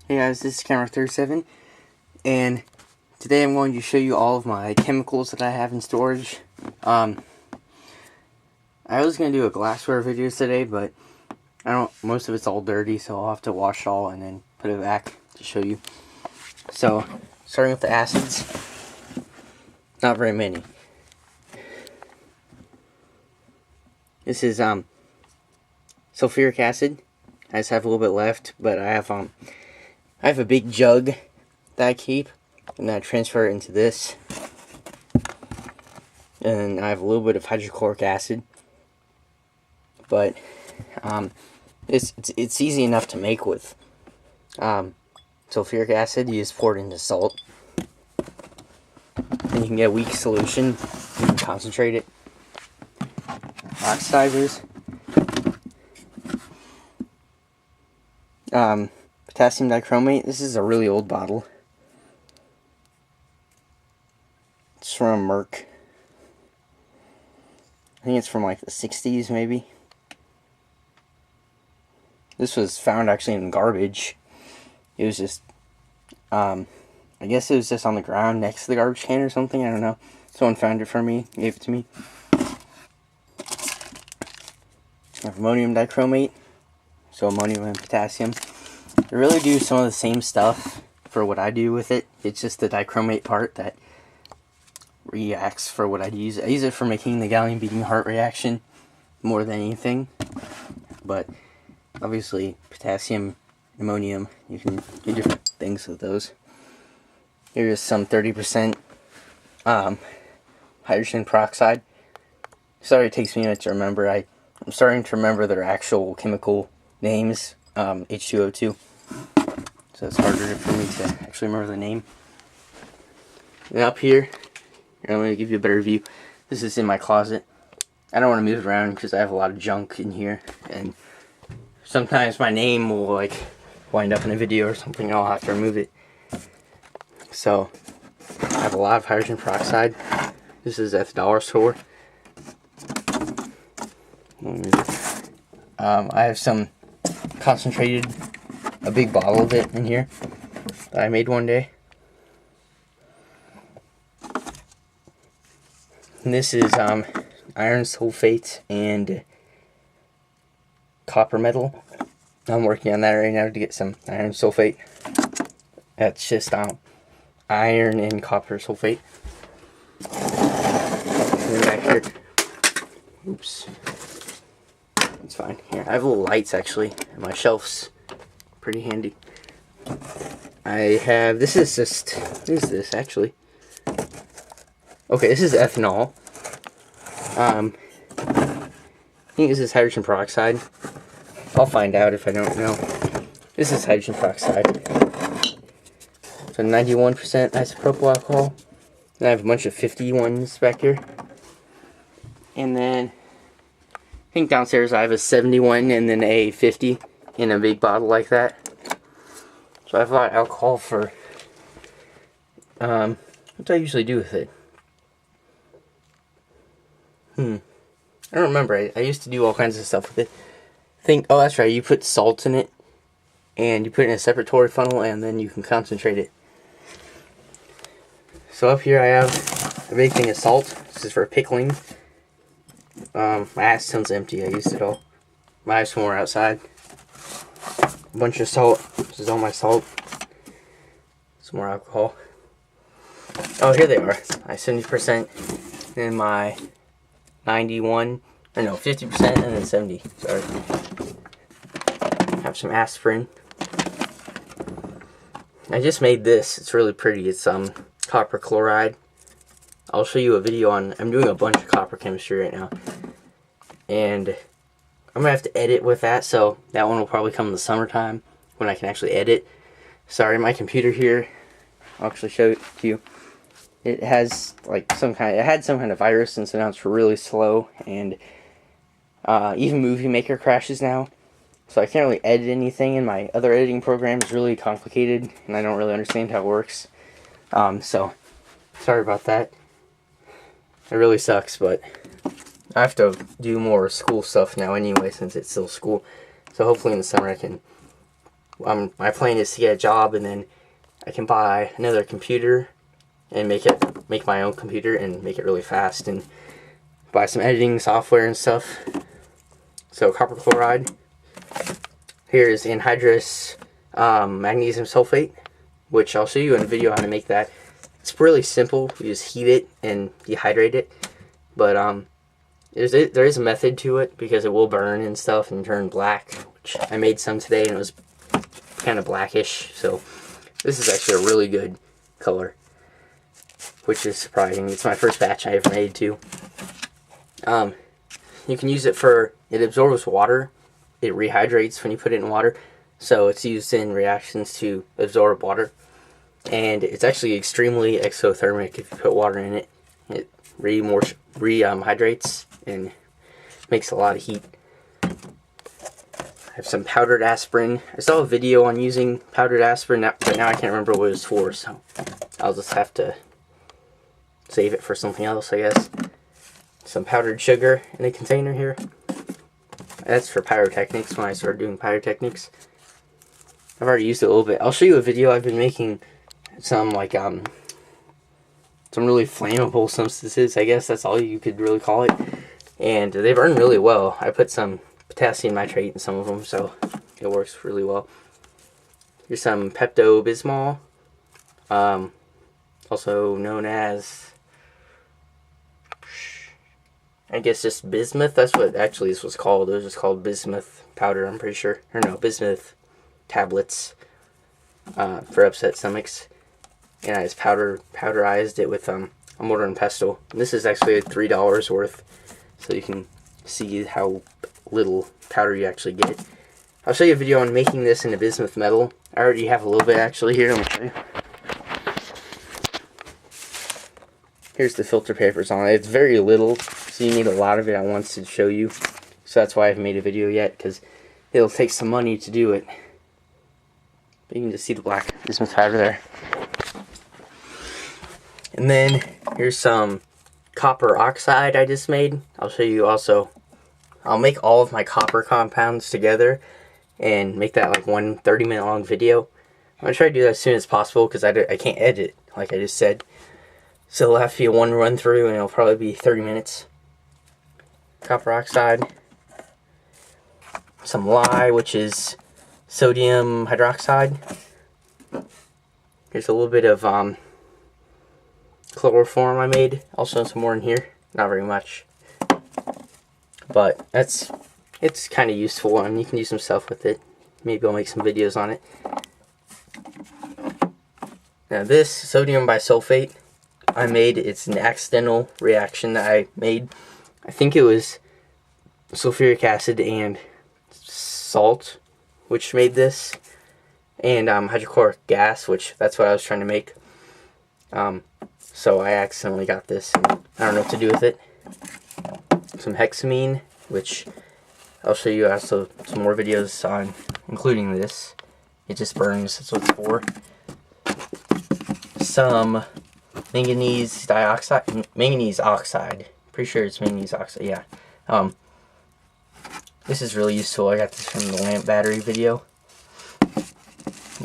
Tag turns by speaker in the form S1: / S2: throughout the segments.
S1: Hey guys, this is Camera 37, and today I'm going to show you all of my chemicals that I have in storage. I was going to do a glassware video today, but most of it's all dirty, so I'll have to wash it all and then put it back to show you. So, starting with the acids, not very many. This is sulfuric acid. I just have a little bit left, but I have a big jug that I keep, and then I transfer it into this. And I have a little bit of hydrochloric acid, but it's easy enough to make with sulfuric acid. You just pour it into salt, and you can get a weak solution. You can concentrate it. Oxidizers. Potassium dichromate. This is a really old bottle. It's from Merck. I think it's from like the 60s maybe. This was found actually in garbage. It was just, I guess it was just on the ground next to the garbage can or something. I don't know. Someone found it for me, gave it to me. I have ammonium dichromate. So ammonium and potassium. They really do some of the same stuff for what I do with it. It's just the dichromate part that reacts for what I use. I use it for making the gallium beating heart reaction more than anything. But obviously potassium, ammonium, you can do different things with those. Here's some 30% hydrogen peroxide. Sorry it takes me a minute to remember. I'm starting to remember their actual chemical names. H2O2. So it's harder for me to actually remember the name. And up here, I'm going to give you a better view. This is in my closet. I don't want to move it around because I have a lot of junk in here, and sometimes my name will like wind up in a video or something and I'll have to remove it. So I have a lot of hydrogen peroxide. This is at the dollar store. I have some concentrated, a big bottle of it in here that I made one day. And this is iron sulfate and copper metal. I'm working on that right now to get some iron sulfate. That's just iron and copper sulfate. And then back here, oops, it's fine. Here, I have little lights actually, and my shelf's pretty handy. I have, what is this actually? Okay, this is ethanol. I think this is hydrogen peroxide. I'll find out if I don't know. This is hydrogen peroxide. So 91% isopropyl alcohol. And I have a bunch of 50 ones back here. And then I think downstairs I have a 71 and then a 50 in a big bottle like that. So I have a lot of alcohol for what do I usually do with it? I don't remember. I used to do all kinds of stuff with it. Oh, that's right, you put salt in it and you put it in a separatory funnel and then you can concentrate it. So up here I have a big thing of salt. This is for pickling. My acetone's empty. I used it all. I have some more outside. A bunch of salt. This is all my salt. Some more alcohol. Oh, here they are. I have 70% in my 91. Or no, 50% and then 70. Sorry. Have some aspirin. I just made this. It's really pretty. It's copper chloride. I'll show you a video on. I'm doing a bunch of copper chemistry right now, and I'm gonna have to edit with that. So that one will probably come in the summertime when I can actually edit. Sorry, my computer here. I'll actually show it to you. It has like it had some kind of virus, and so now it's really slow, and even Movie Maker crashes now. So I can't really edit anything, and my other editing program is really complicated, and I don't really understand how it works. So sorry about that. It really sucks, but I have to do more school stuff now anyway, since it's still school. So hopefully in the summer I can my plan is to get a job, and then I can buy another computer and make my own computer and make it really fast, and buy some editing software and stuff. So copper chloride. Here's anhydrous magnesium sulfate, which I'll show you in a video how to make that. It's really simple. You just heat it and dehydrate it, but there is a method to it because it will burn and stuff and turn black, which I made some today and it was kind of blackish. So this is actually a really good color, which is surprising. It's my first batch I ever made too. You can use it for, it absorbs water. It rehydrates when you put it in water. So it's used in reactions to absorb water. And it's actually extremely exothermic if you put water in it. It rehydrates and makes a lot of heat. I have some powdered aspirin. I saw a video on using powdered aspirin, but now I can't remember what it was for, so I'll just have to save it for something else, I guess. Some powdered sugar in a container here. That's for pyrotechnics, when I started doing pyrotechnics. I've already used it a little bit. I'll show you a video. I've been making some like some really flammable substances, I guess that's all you could really call it, and they burn really well. I put some potassium nitrate in some of them, so it works really well. Here's some Pepto-Bismol, also known as, I guess, just bismuth. That's what actually this was called. It was just called bismuth powder, I'm pretty sure, or no, bismuth tablets for upset stomachs. And I just powderized it with a mortar and pestle. And this is actually $3 worth, so you can see how little powder you actually get. I'll show you a video on making this into bismuth metal. I already have a little bit actually here. Let me show you. Here's the filter papers on it. It's very little, so you need a lot of it at once to show you. So that's why I haven't made a video yet, because it'll take some money to do it. But you can just see the black bismuth powder there. And then here's some copper oxide I just made. I'll show you also. I'll make all of my copper compounds together and make that like one 30-minute long video. I'm going to try to do that as soon as possible because I can't edit, like I just said. So it'll have to be one run through and it'll probably be 30 minutes. Copper oxide. Some lye, which is sodium hydroxide. Here's a little bit of chloroform I made. Also some more in here. Not very much. But it's kind of useful, and you can do some stuff with it. Maybe I'll make some videos on it. Now this sodium bisulfate I made, it's an accidental reaction that I made. I think it was sulfuric acid and salt which made this, and hydrochloric gas, which that's what I was trying to make. So I accidentally got this, and I don't know what to do with it. Some hexamine, which I'll show you also some more videos on, including this. It just burns, that's what it's for. Some manganese dioxide, manganese oxide. Pretty sure it's manganese oxide, yeah. This is really useful. I got this from the lamp battery video.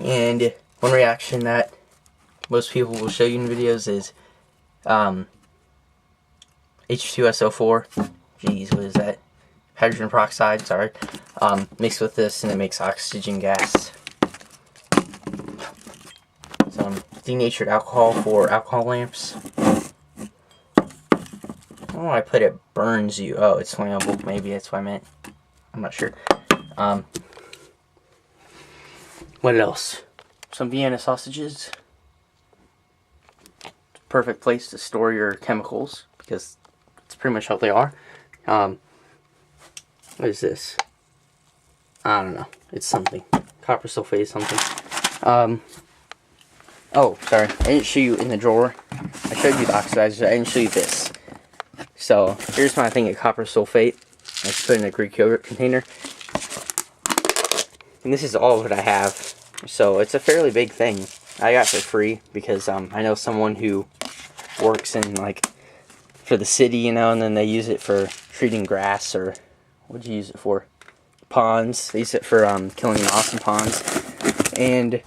S1: And one reaction that most people will show you in videos is H2SO4. Jeez, what is that? Hydrogen peroxide, sorry. Mixed with this, and it makes oxygen gas. Some denatured alcohol for alcohol lamps. Oh, I put it burns you. Oh, it's flammable. Maybe that's what I meant. I'm not sure. What else? Some Vienna sausages. Perfect place to store your chemicals, because it's pretty much how they are. What is this? I don't know. It's something. Copper sulfate something. Oh, sorry. I didn't show you in the drawer. I showed you the oxidizer. I didn't show you this. So, here's my thing of copper sulfate. I just put it in a Greek yogurt container. And this is all of what I have. So, it's a fairly big thing. I got it for free because I know someone who works in, like, for the city, you know, and then they use it for treating grass, or what'd you use it for? Ponds. They use it for killing moss in ponds. and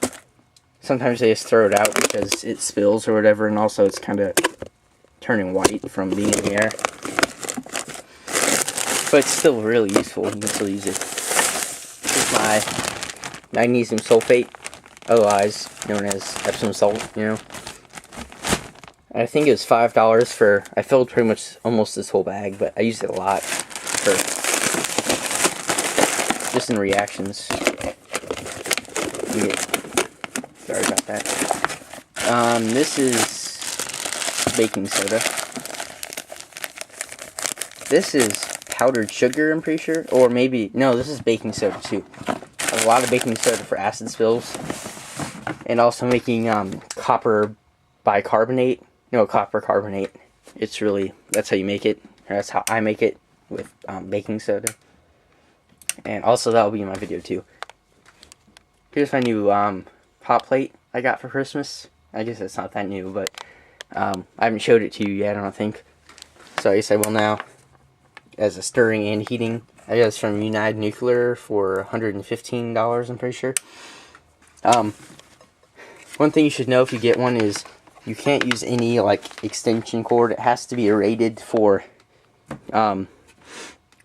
S1: sometimes they just throw it out because it spills or whatever, and also it's kind of turning white from being in the air. But it's still really useful. You can still use it. This is my magnesium sulfate, otherwise known as Epsom salt, you know. I think it was $5 for, I filled pretty much almost this whole bag, but I used it a lot for, just in reactions. Sorry about that. This is baking soda. This is powdered sugar, I'm pretty sure. Or maybe, no, this is baking soda too. A lot of baking soda for acid spills. And also making copper bicarbonate. No, copper carbonate. It's really, that's how you make it. Or that's how I make it with baking soda. And also that'll be in my video too. Here's my new hot plate I got for Christmas. I guess it's not that new, but I haven't showed it to you yet, I don't think. So I guess I will now. As a stirring and heating. I got this from United Nuclear for $115, I'm pretty sure. One thing you should know if you get one is you can't use any like extension cord. It has to be rated for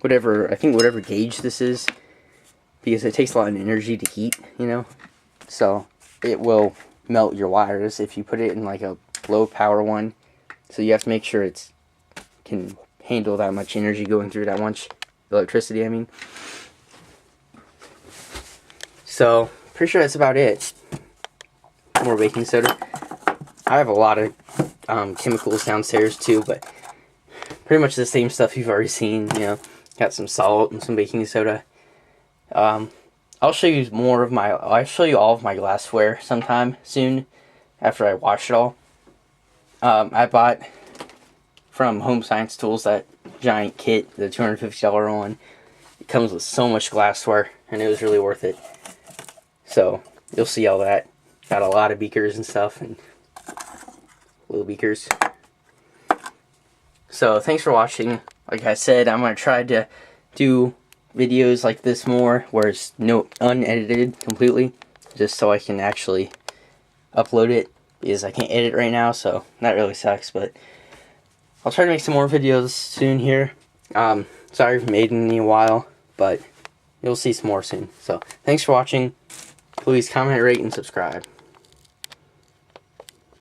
S1: whatever gauge this is, because it takes a lot of energy to heat, you know. So it will melt your wires if you put it in like a low power one. So you have to make sure it's can handle that much energy going through, that much electricity, I mean. So, pretty sure that's about it. More baking soda. I have a lot of chemicals downstairs too, but pretty much the same stuff you've already seen, you know. Got some salt and some baking soda. I'll show you I'll show you all of my glassware sometime soon, after I wash it all. I bought from Home Science Tools that giant kit, the $250 one. It comes with so much glassware, and it was really worth it. So, you'll see all that. Got a lot of beakers and stuff, and little beakers. So, thanks for watching. Like I said, I'm going to try to do videos like this more, where it's unedited completely, just so I can actually upload it, because I can't edit right now, so that really sucks, but I'll try to make some more videos soon here. Sorry I've made in a while, but you'll see some more soon. So, thanks for watching. Please comment, rate, and subscribe.